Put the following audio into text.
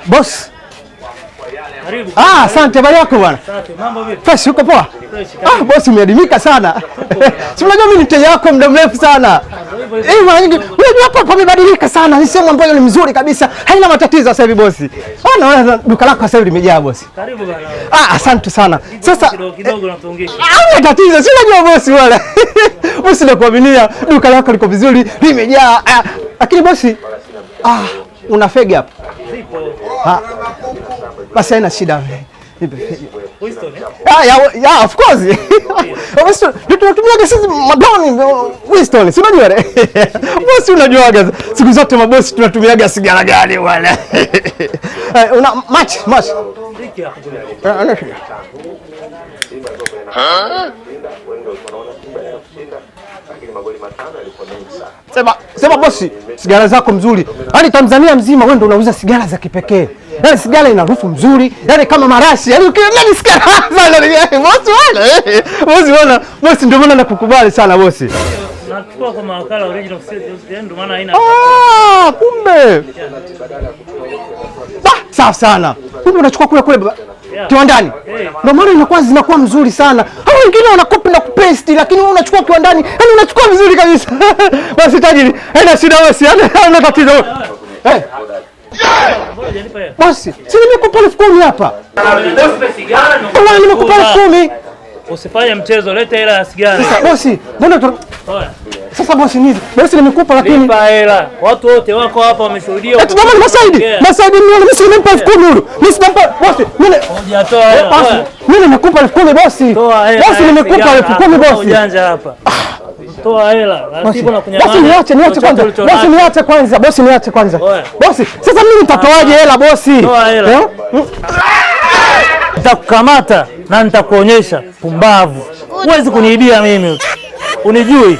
Boss. Karibu. Asante, habari yako bwana? Safi, mambo vipi? Fresh, uko poa? Boss umeadimika sana. Si unajua mimi ni mteja wako muda mrefu sana. Mara nyingi unajua hapa pamebadilika sana. Ni sehemu ambayo ni mzuri kabisa. Haina matatizo sasa hivi boss. Naona duka lako sasa hivi limejaa boss. Karibu bwana. Asante sana. Sasa kidogo natuongesha. Haina tatizo. Si unajua boss wala. Boss nakuaminia duka lako liko vizuri, limejaa. Lakini boss una fegi hapa? Zipo. Basi haina shida. Winston. Yeah, of course. Winston, tunatumia sisi madoni Winston, si unajua ile? Boss unajuaga siku zote mabosi tunatumiaga sigara gani wala. Una match. Hiki hapo. Sema bosi, sigara zako mzuri. Yaani Tanzania mzima wewe ndio unauza sigara za kipekee. Yaani sigara ina harufu nzuri, yaani kama marashi. Yaani ukiona sigara bosi wala. Bosi wana, bosi ndio maana nakukubali sana bosi. Nachukua kwa mawakala original ndio maana haina. Kumbe. Safi sana. Kumbe unachukua kule kiwandani. Ndio maana zinakuwa mzuri sana. Hao wengine wanakopi na kupaste lakini wewe unachukua kiwandani. Yaani unachukua vizuri kabisa. Basi tajiri, haina shida bosi. Haina tatizo. Bosi, si nimekupa 10,000 hapa. Bosi nimekupa 10,000. Usifanye mchezo, leta hela ya sigara. Sasa bosi, mbona sasa bosi nini? Bosi nimekupa lakini nipa hela. Watu wote wako hapa wameshuhudia. Tunaomba Masaidi mimi nimempa 10,000. Mimi simpa bosi. Hujatoa hela. Mimi nimekupa 10,000 bosi. Bosi nimekupa 10,000 bosi. Ujanja hapa. Toa hela. Ratibu na kunyamaza. Bosi niache kwanza. Bosi niache kwanza. Bosi, sasa mimi nitatoaje hela bosi? Toa hela. Nitakukamata na nitakuonyesha pumbavu. Huwezi kuniibia mimi. Unijui?